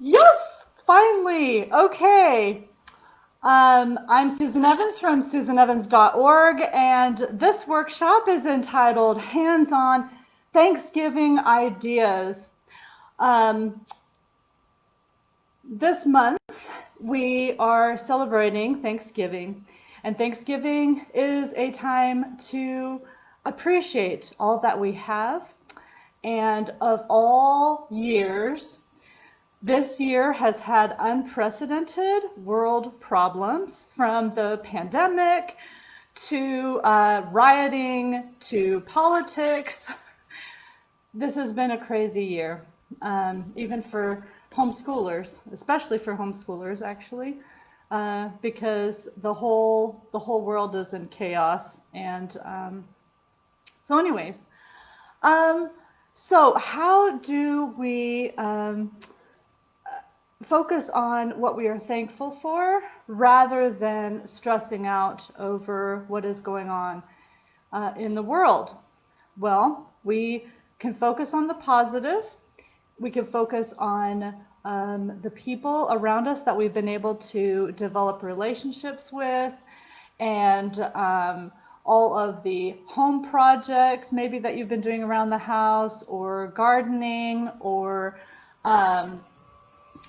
Yes, finally. Okay. I'm Susan Evans from susanevans.org, and this workshop is entitled Hands on Thanksgiving Ideas. Um, this month, we are celebrating Thanksgiving, and Thanksgiving is a time to appreciate all that we have. And of all years, this year has had unprecedented world problems, from the pandemic to rioting to politics. This has been a crazy year, even for homeschoolers, especially for homeschoolers, actually, because the whole world is in chaos. And anyways, um, so how do we focus on what we are thankful for rather than stressing out over what is going on in the world? Well, we can focus on the positive. We can focus on the people around us that we've been able to develop relationships with, and all of the home projects maybe that you've been doing around the house, or gardening, or um,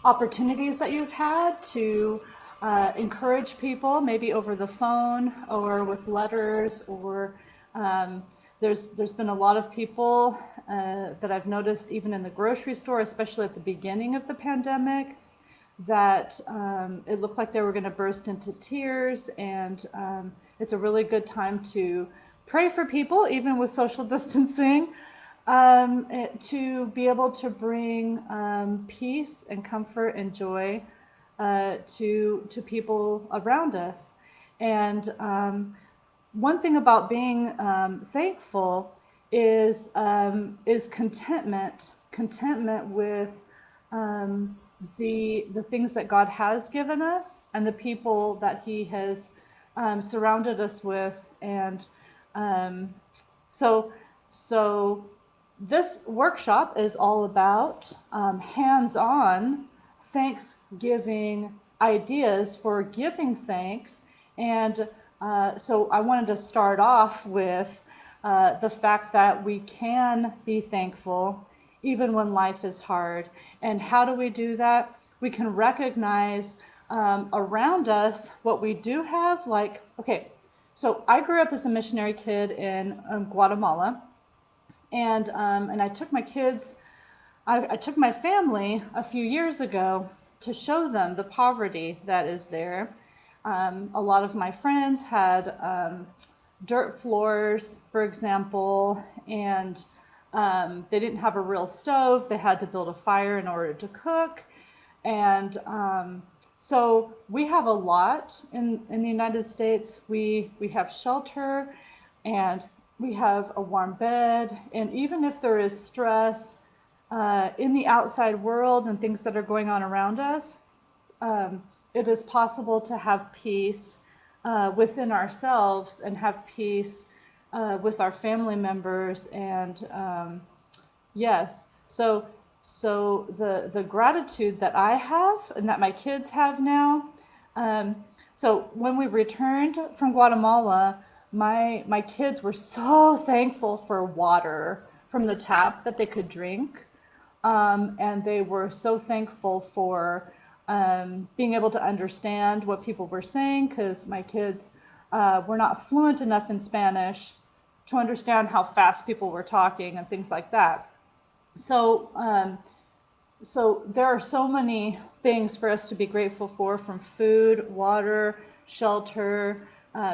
opportunities that you've had to encourage people, maybe over the phone or with letters, or um, there's been a lot of people that I've noticed even in the grocery store, especially at the beginning of the pandemic, that it looked like they were going to burst into tears, and it's a really good time to pray for people, even with social distancing, to be able to bring peace and comfort and joy to people around us. And one thing about being thankful is contentment with the things that God has given us and the people that He has surrounded us with. And um, so so this workshop is all about hands-on Thanksgiving ideas for giving thanks. And so I wanted to start off with the fact that we can be thankful even when life is hard. And how do we do that? We can recognize around us what we do have. Like, okay, so I grew up as a missionary kid in Guatemala, and I took my kids, I took my family a few years ago to show them the poverty that is there. A lot of my friends had dirt floors, for example, and they didn't have a real stove. They had to build a fire in order to cook. And so we have a lot in the United States. We have shelter, and we have a warm bed. And even if there is stress in the outside world and things that are going on around us, it is possible to have peace within ourselves, and have peace with our family members. And yes, so the gratitude that I have and that my kids have now. So when we returned from Guatemala, my kids were so thankful for water from the tap that they could drink. And they were so thankful for being able to understand what people were saying, because my kids were not fluent enough in Spanish to understand how fast people were talking and things like that. So, so there are so many things for us to be grateful for, from food, water, shelter,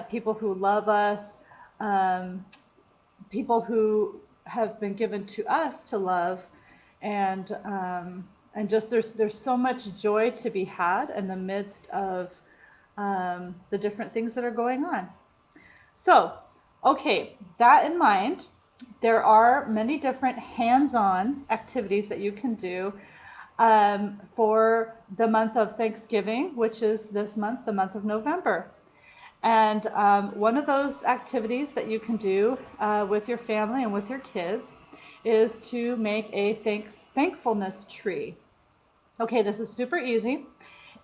people who love us, um, people who have been given to us to love, and just there's so much joy to be had in the midst of the different things that are going on. So, okay, that in mind, there are many different hands-on activities that you can do for the month of Thanksgiving, which is this month, the month of November. And one of those activities that you can do with your family and with your kids is to make a thankfulness tree. Okay, this is super easy,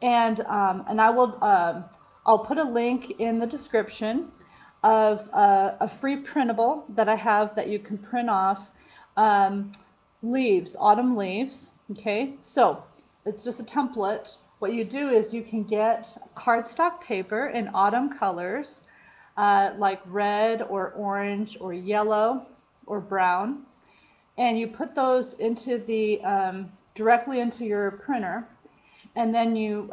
and I'll put a link in the description of a free printable that I have that you can print off, um, leaves, autumn leaves. Okay, so it's just a template. What you do is you can get cardstock paper in autumn colors, like red or orange or yellow or brown, and you put those into the directly into your printer, and then you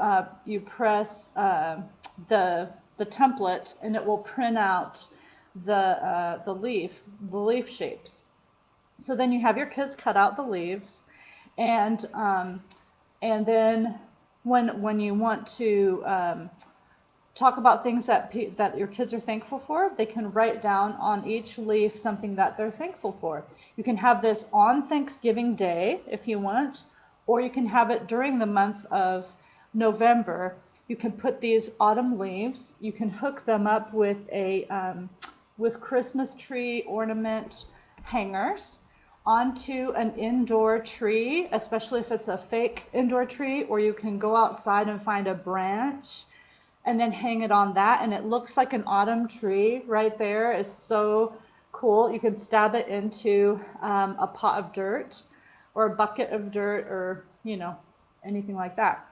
press the template, and it will print out the leaf shapes. So then you have your kids cut out the leaves, and then when you want to talk about things that your kids are thankful for, they can write down on each leaf something that they're thankful for. You can have this on Thanksgiving Day if you want, or you can have it during the month of November. You can put these autumn leaves, you can hook them up with with Christmas tree ornament hangers onto an indoor tree, especially if it's a fake indoor tree, or you can go outside and find a branch and then hang it on that, and it looks like an autumn tree right there. It's so cool. You can stab it into a pot of dirt or a bucket of dirt, or anything like that.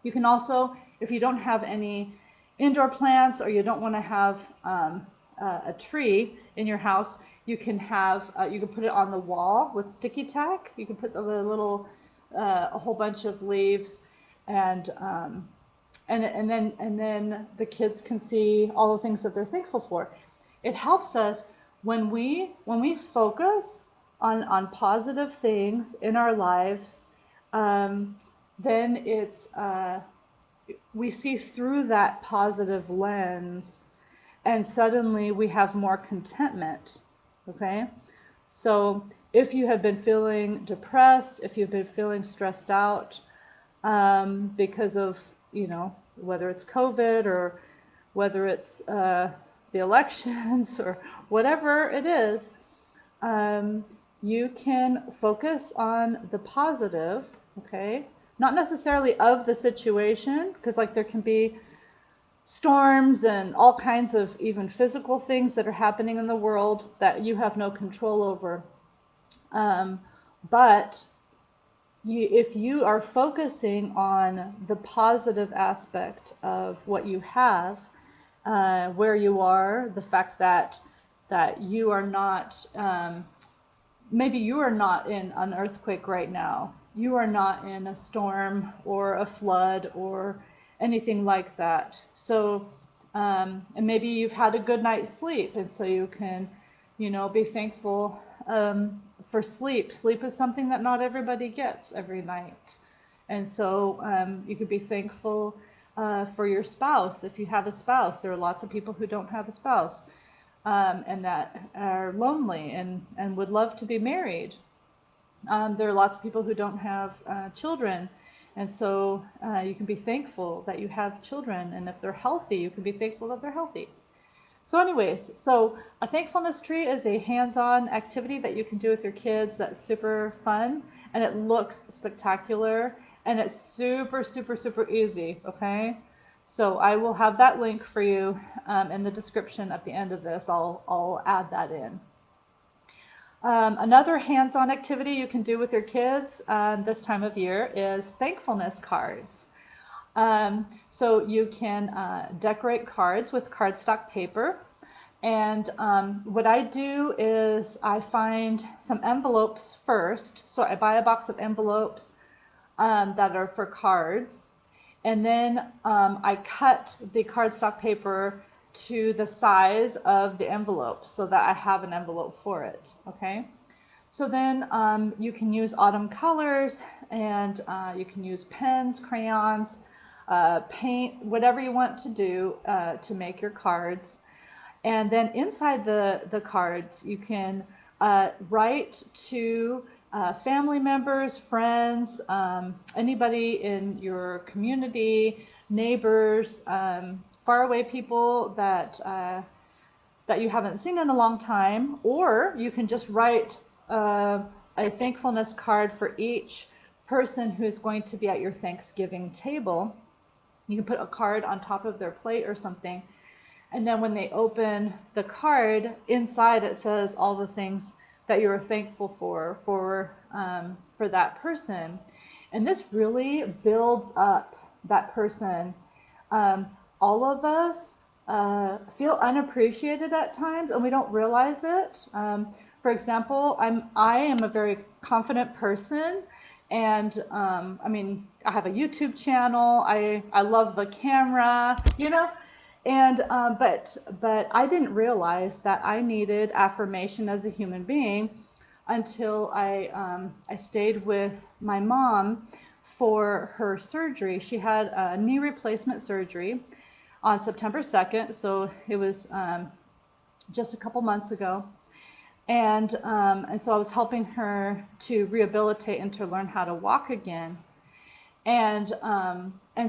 You can also, if you don't have any indoor plants, or you don't want to have a tree in your house, you can put it on the wall with sticky tack. You can put a whole bunch of leaves, and then the kids can see all the things that they're thankful for. It helps us when we focus on positive things in our lives. Then we see through that positive lens, and suddenly we have more contentment. Okay, so if you have been feeling depressed, if you've been feeling stressed out because of whether it's COVID, or whether it's the elections, or whatever it is, you can focus on the positive, okay? Not necessarily of the situation, because there can be storms and all kinds of even physical things that are happening in the world that you have no control over. But if you are focusing on the positive aspect of what you have, where you are, the fact that you are not, maybe you are not in an earthquake right now, you are not in a storm or a flood or anything like that. So, and maybe you've had a good night's sleep, and so you can, be thankful for sleep. Sleep is something that not everybody gets every night. And so you could be thankful for your spouse. If you have a spouse, there are lots of people who don't have a spouse, and that are lonely and would love to be married. There are lots of people who don't have children. And so you can be thankful that you have children. And if they're healthy, you can be thankful that they're healthy. So anyways, so a thankfulness tree is a hands-on activity that you can do with your kids that's super fun, and it looks spectacular, and it's super, super, super easy, okay? So I will have that link for you in the description at the end of this. I'll add that in. Another hands-on activity you can do with your kids this time of year is thankfulness cards. So you can decorate cards with cardstock paper. And what I do is I find some envelopes first. So I buy a box of envelopes that are for cards. And then I cut the cardstock paper to the size of the envelope so that I have an envelope for it. Okay. So then you can use autumn colors, and you can use pens, crayons, paint, whatever you want to do to make your cards. And then inside the cards, you can write to family members, friends, anybody in your community, neighbors, faraway people that you haven't seen in a long time. Or you can just write a thankfulness card for each person who's going to be at your Thanksgiving table, you can put a card on top of their plate or something. And then when they open the card, inside it says all the things that you are thankful for that person. And this really builds up that person. All of us feel unappreciated at times, and we don't realize it. For example, I am a very confident person, and I mean, I have a YouTube channel. I love the camera, you know. And but I didn't realize that I needed affirmation as a human being until I stayed with my mom for her surgery. She had a knee replacement surgery on September 2nd, so it was just a couple months ago. And so I was helping her to rehabilitate and to learn how to walk again. And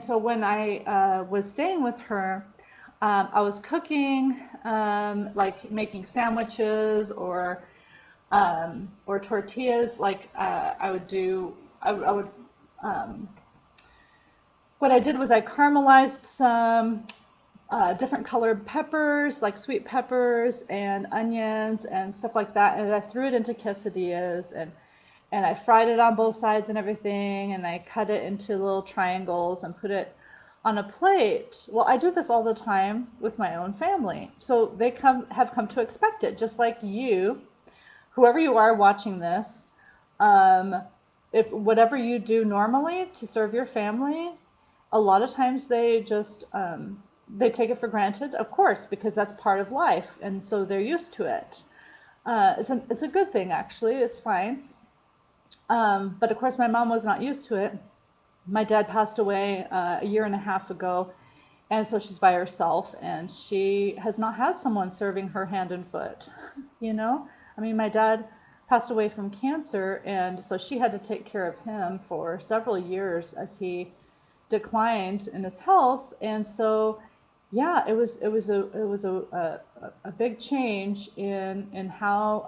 so when I was staying with her, I was cooking, like making sandwiches or tortillas. Like I would do, I would. What I did was I caramelized some different colored peppers, like sweet peppers and onions and stuff like that, and I threw it into quesadillas and I fried it on both sides and everything, and I cut it into little triangles and put it on a plate. Well, I do this all the time with my own family, so they have come to expect it, just like you, whoever you are watching this. If whatever you do normally to serve your family, a lot of times they just they take it for granted, of course, because that's part of life, and so they're used to it. It's a good thing, actually. It's fine. But of course, my mom was not used to it. My dad passed away a year and a half ago, and so she's by herself, and she has not had someone serving her hand and foot, you know? I mean, my dad passed away from cancer, and so she had to take care of him for several years as he declined in his health. And so, yeah, it was a big change in how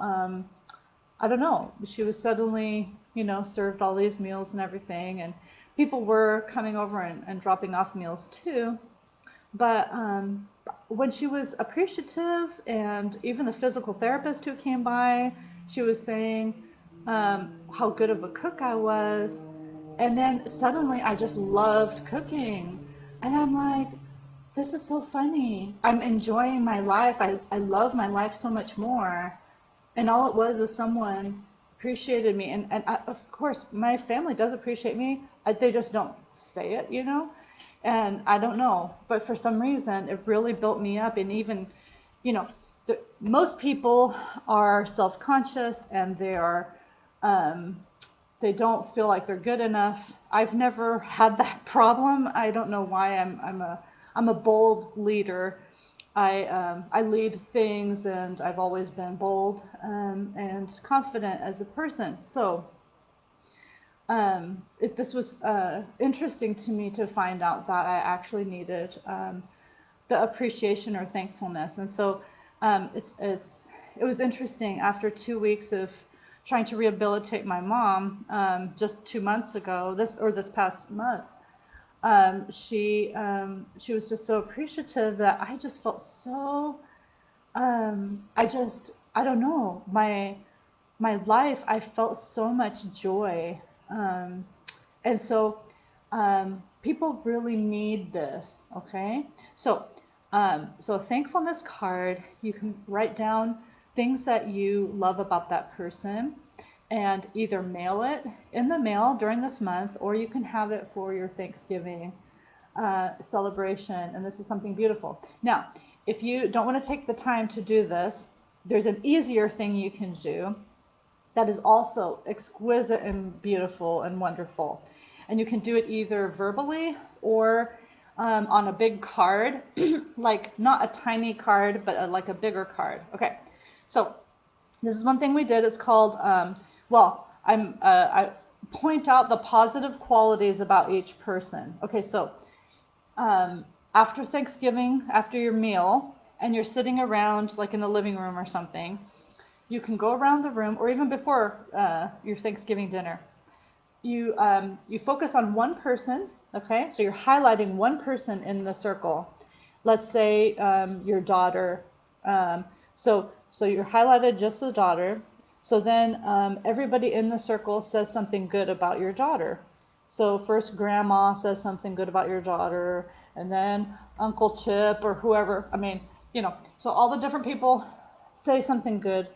I don't know. She was suddenly, you know, served all these meals and everything, and people were coming over and dropping off meals too. But when she was appreciative, and even the physical therapist who came by, she was saying how good of a cook I was. And then suddenly I just loved cooking. And I'm like, this is so funny. I'm enjoying my life. I love my life so much more. And all it was is someone appreciated me. And of course, my family does appreciate me. They just don't say it, you know? And I don't know. But for some reason, it really built me up. And even, you know, most people are self-conscious, and they don't feel like they're good enough. I've never had that problem. I don't know why. I'm a bold leader. I lead things, and I've always been bold and confident as a person. So this was interesting to me to find out that I actually needed the appreciation or thankfulness. And so it was interesting. After 2 weeks of trying to rehabilitate my mom, just 2 months ago, this past month, she was just so appreciative that I just felt so, I don't know, my life, I felt so much joy. And so people really need this, okay? So a thankfulness card, you can write down things that you love about that person, and either mail it in the mail during this month, or you can have it for your Thanksgiving celebration. And this is something beautiful. Now, if you don't want to take the time to do this, there's an easier thing you can do that is also exquisite and beautiful and wonderful. And you can do it either verbally or on a big card, like not a tiny card, but like a bigger card. Okay, so this is one thing we did. It's called, I point out the positive qualities about each person. Okay, so after Thanksgiving, after your meal, and you're sitting around like in the living room or something, you can go around the room, or even before your Thanksgiving dinner, you focus on one person, okay? So you're highlighting one person in the circle. Let's say your daughter. Um, so you're highlighted just the daughter. So then everybody in the circle says something good about your daughter. So first grandma says something good about your daughter, and then Uncle Chip or whoever. I mean, so all the different people say something good,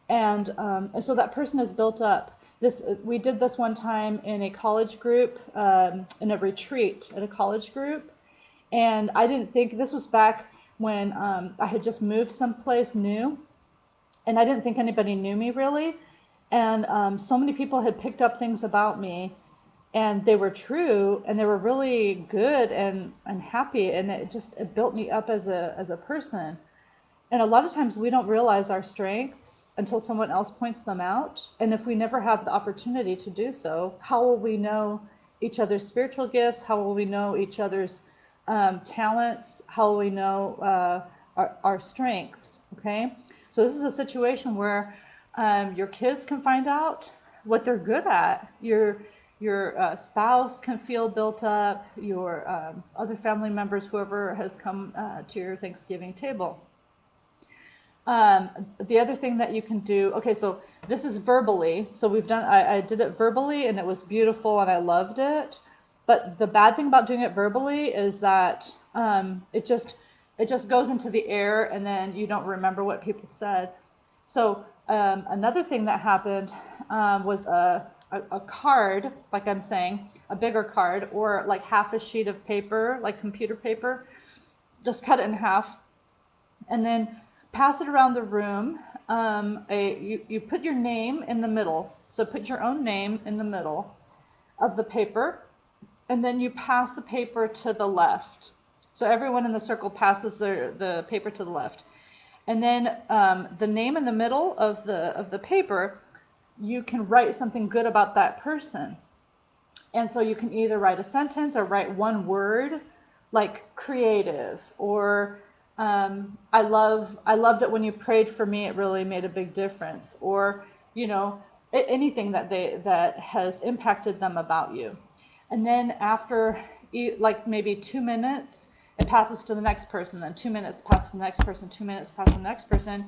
and so that person is built up. We did this one time in a college group, in a retreat at a college group, and I didn't think this was back when I had just moved someplace new, and I didn't think anybody knew me really, and so many people had picked up things about me, and they were true, and they were really good and happy, and it built me up as a person. And a lot of times we don't realize our strengths until someone else points them out. And if we never have the opportunity to do so, how will we know each other's spiritual gifts? How will we know each other's talents? How will we know our strengths? Okay. So this is a situation where your kids can find out what they're good at. Your spouse can feel built up. Your other family members, whoever has come to your Thanksgiving table. The other thing that you can do, okay, so this is verbally. So I did it verbally and it was beautiful and I loved it. But the bad thing about doing it verbally is that it just goes into the air and then you don't remember what people said. So another thing that happened was a card, like I'm saying, a bigger card or like half a sheet of paper, like computer paper, just cut it in half and then pass it around the room. You put your name in the middle. So put your own name in the middle of the paper, and then you pass the paper to the left. So everyone in the circle passes the paper to the left. And then the name in the middle of the paper, you can write something good about that person. And so you can either write a sentence or write one word, like creative, or I loved it when you prayed for me. It really made a big difference. Or, anything that has impacted them about you. And then after like maybe 2 minutes, it passes to the next person. Then 2 minutes passes to the next person. 2 minutes passes to the next person.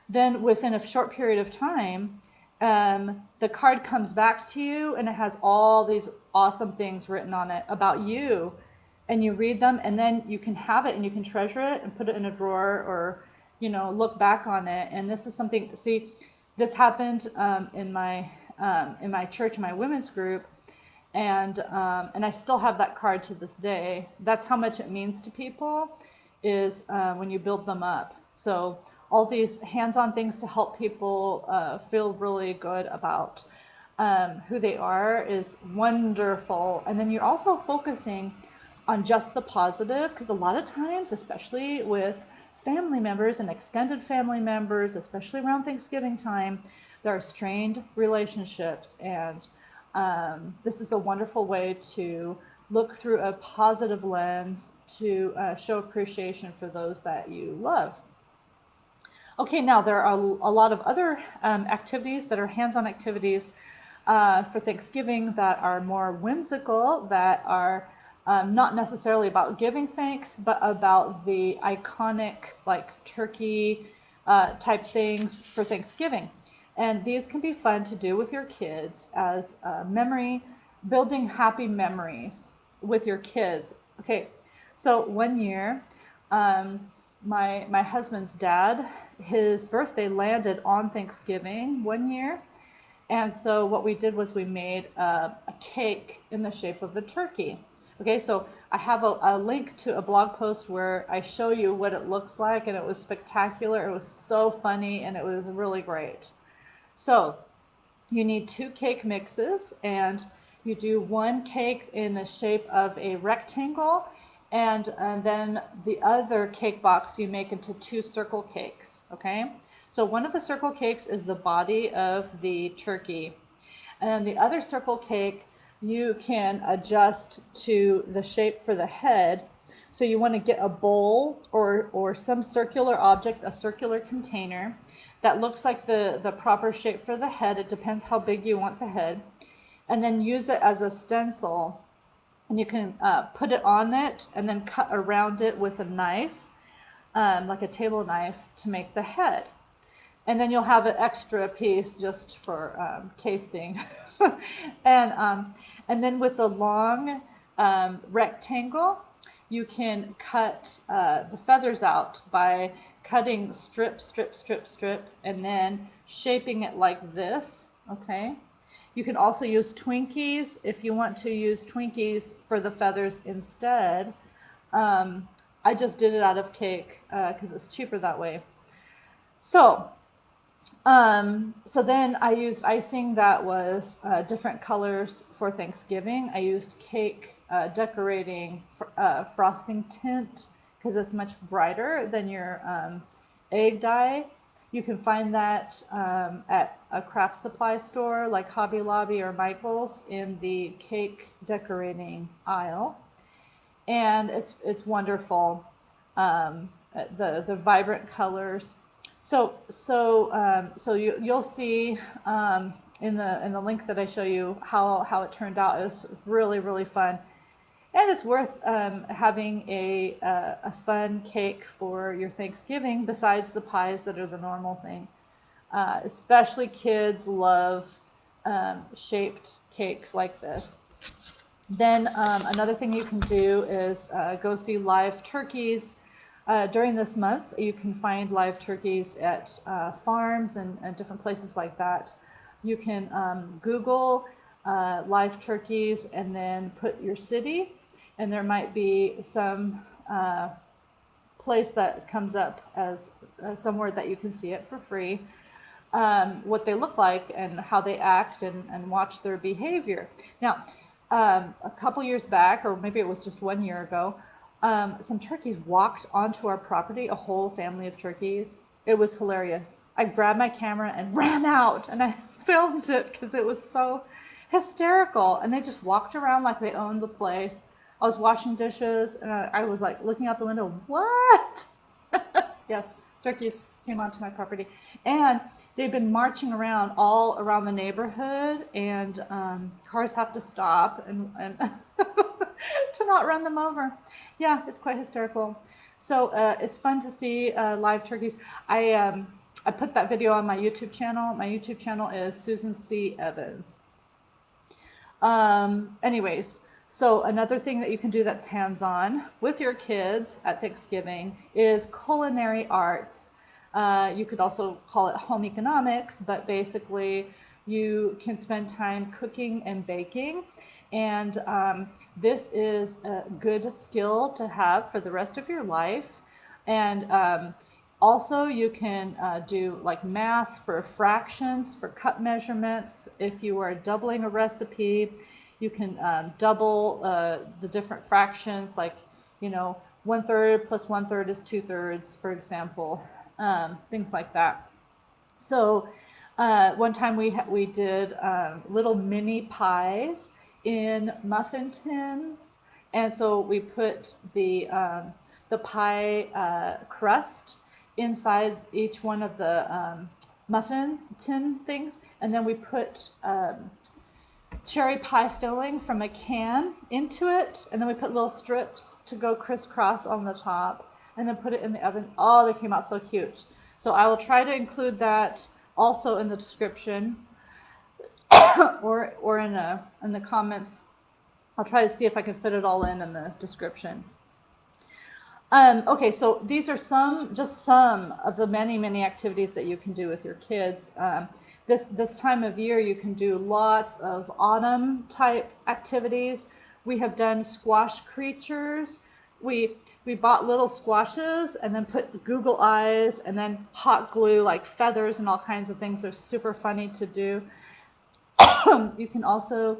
Then within a short period of time, the card comes back to you and it has all these awesome things written on it about you. And you read them, and then you can have it and you can treasure it and put it in a drawer or, look back on it. And this is something, see, this happened in my church, my women's group, and I still have that card to this day. That's how much it means to people, is when you build them up. So all these hands-on things to help people feel really good about who they are is wonderful. And then you're also focusing on just the positive, because a lot of times, especially with family members and extended family members, especially around Thanksgiving time, there are strained relationships, and this is a wonderful way to look through a positive lens to show appreciation for those that you love. Okay, now there are a lot of other activities that are hands-on activities for Thanksgiving that are more whimsical, that are not necessarily about giving thanks, but about the iconic, like turkey type things for Thanksgiving. And these can be fun to do with your kids as building happy memories with your kids. Okay, so one year, my husband's dad, his birthday landed on Thanksgiving one year. And so what we did was we made a cake in the shape of a turkey. Okay, so I have a link to a blog post where I show you what it looks like, and it was spectacular. It was so funny, and it was really great. So you need 2 cake mixes, and you do 1 cake in the shape of a rectangle, and then the other cake box you make into 2 circle cakes, okay? So one of the circle cakes is the body of the turkey, and the other circle cake you can adjust to the shape for the head. So you want to get a bowl or some circular object, a circular container that looks like the proper shape for the head. It depends how big you want the head. and then use it as a stencil. And you can put it on it and then cut around it with a knife, like a table knife, to make the head. And then you'll have an extra piece just for tasting. And then with the long rectangle, you can cut the feathers out by cutting strip, strip, strip, strip, and then shaping it like this, okay? You can also use Twinkies if you want to use Twinkies for the feathers instead. I just did it out of cake because it's cheaper that way. So then I used icing that was different colors for Thanksgiving. I used cake decorating frosting tint because it's much brighter than your egg dye. You can find that at a craft supply store like Hobby Lobby or Michael's in the cake decorating aisle. And it's wonderful, the vibrant colors. So you'll see in the link that I show you how it turned out. It was really, really fun, and it's worth having a fun cake for your Thanksgiving besides the pies that are the normal thing. Especially kids love shaped cakes like this. Then another thing you can do is go see live turkeys. During this month, you can find live turkeys at farms and different places like that. You can Google live turkeys and then put your city, and there might be some place that comes up as somewhere that you can see it for free, what they look like and how they act and watch their behavior. Now, a couple years back, or maybe it was just 1 year ago, some turkeys walked onto our property, a whole family of turkeys. It was hilarious. I grabbed my camera and ran out and I filmed it because it was so hysterical. And they just walked around like they owned the place. I was washing dishes and I was like looking out the window, what? Yes, turkeys came onto my property. And they've been marching around all around the neighborhood, and cars have to stop and to not run them over. Yeah, it's quite hysterical. So it's fun to see live turkeys. I put that video on my YouTube channel. My YouTube channel is Susan C. Evans. Anyways, so another thing that you can do that's hands-on with your kids at Thanksgiving is Culinary Arts. You could also call it home economics, but basically you can spend time cooking and baking. And this is a good skill to have for the rest of your life. And also you can do like math for fractions, for cup measurements. If you are doubling a recipe, you can double the different fractions, like, 1/3 plus 1/3 is 2/3, for example. Things like that. So one time we did little mini pies in muffin tins, and so we put the pie crust inside each one of the muffin tin things, and then we put cherry pie filling from a can into it, and then we put little strips to go crisscross on the top, and then put it in the oven. Oh, they came out so cute. So I will try to include that also in the description or in the comments. I'll try to see if I can fit it all in the description. Okay, so these are just some of the many, many activities that you can do with your kids. This time of year, you can do lots of autumn type activities. We have done squash creatures. We bought little squashes and then put Google eyes and then hot glue like feathers and all kinds of things. They're super funny to do. You can also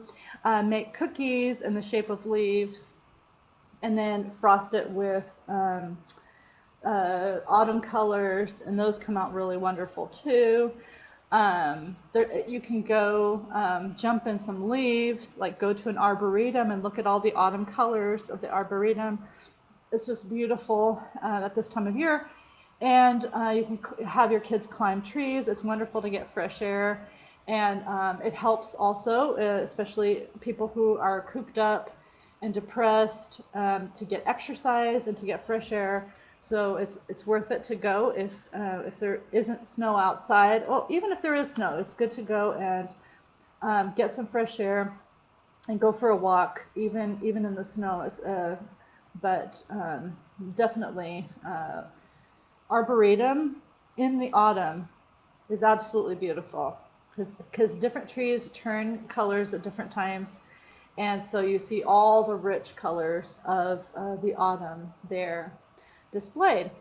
make cookies in the shape of leaves and then frost it with autumn colors, and those come out really wonderful too. You can go jump in some leaves, like go to an arboretum and look at all the autumn colors of the arboretum. It's just beautiful at this time of year. And you can have your kids climb trees. It's wonderful to get fresh air. And it helps also, especially people who are cooped up and depressed, to get exercise and to get fresh air. So it's worth it to go if there isn't snow outside. Well, even if there is snow, it's good to go and get some fresh air and go for a walk, even in the snow. But definitely, Arboretum in the autumn is absolutely beautiful because different trees turn colors at different times, and so you see all the rich colors of the autumn there displayed.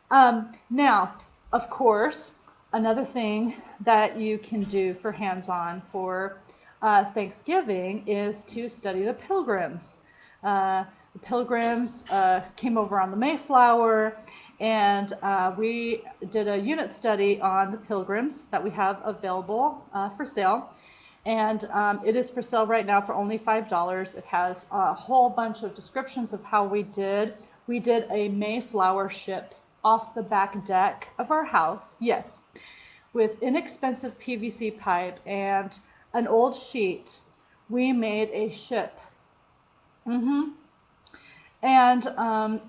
Now, of course, another thing that you can do for hands-on for Thanksgiving is to study the Pilgrims. The Pilgrims came over on the Mayflower, and we did a unit study on the Pilgrims that we have available for sale. And it is for sale right now for only $5. It has a whole bunch of descriptions of how we did. We did a Mayflower ship off the back deck of our house, yes, with inexpensive PVC pipe and an old sheet. We made a ship. And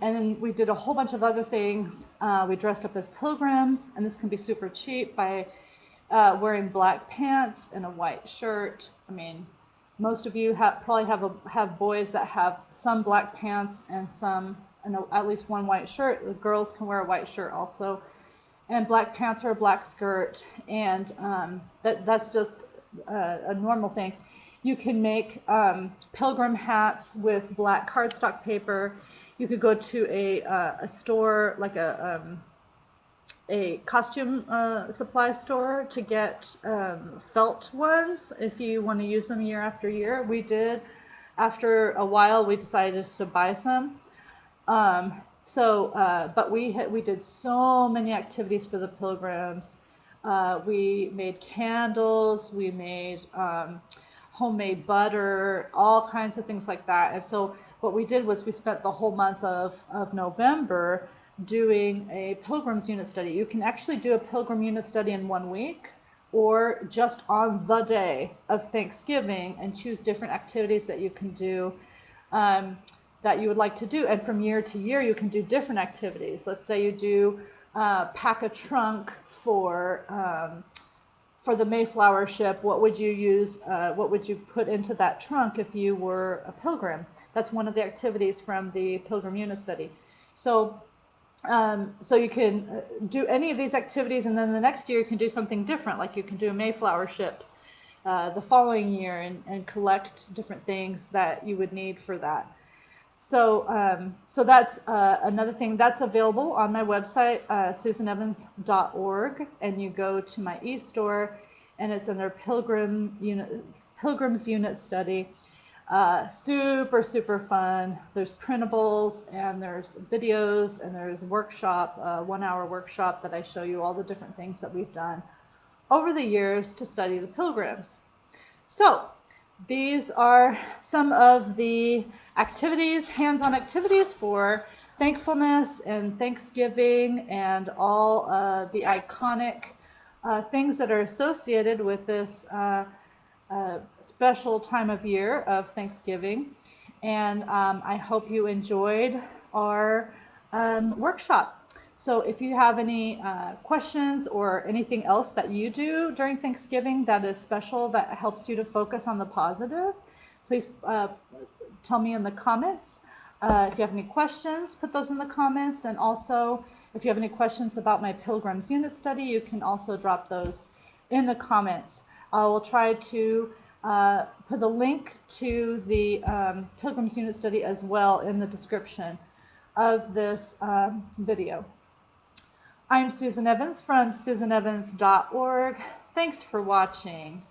then we did a whole bunch of other things. We dressed up as pilgrims, and this can be super cheap by wearing black pants and a white shirt. I mean, most of you probably have boys that have some black pants and at least one white shirt. The girls can wear a white shirt also, and black pants or a black skirt, and that's just a normal thing. You can make pilgrim hats with black cardstock paper. You could go to a store like a costume supply store to get felt ones if you want to use them year after year. We did. After a while, we decided to buy some. But we did so many activities for the pilgrims. We made candles. We made homemade butter, all kinds of things like that. And so what we did was we spent the whole month of November doing a Pilgrims unit study. You can actually do a Pilgrim unit study in 1 week or just on the day of Thanksgiving and choose different activities that you can do that you would like to do. And from year to year, you can do different activities. Let's say you do pack a trunk for the Mayflower ship. What would you use? What would you put into that trunk if you were a pilgrim? That's one of the activities from the Pilgrim unit study. So you can do any of these activities, and then the next year you can do something different. Like you can do a Mayflower ship the following year and collect different things that you would need for that. So that's another thing that's available on my website, susanevans.org, and you go to my e-store, and it's under Pilgrims Unit Study. Super, super fun. There's printables, and there's videos, and there's workshop, 1 hour workshop that I show you all the different things that we've done over the years to study the Pilgrims. So these are some of the activities, hands-on activities for thankfulness and Thanksgiving and all the iconic things that are associated with this special time of year of Thanksgiving. And I hope you enjoyed our workshop. So if you have any questions or anything else that you do during Thanksgiving that is special, that helps you to focus on the positive, please tell me in the comments. If you have any questions, put those in the comments. And also, if you have any questions about my Pilgrims unit study, you can also drop those in the comments. I will try to put a link to the Pilgrims unit study as well in the description of this video. I'm Susan Evans from susanevans.org. Thanks for watching.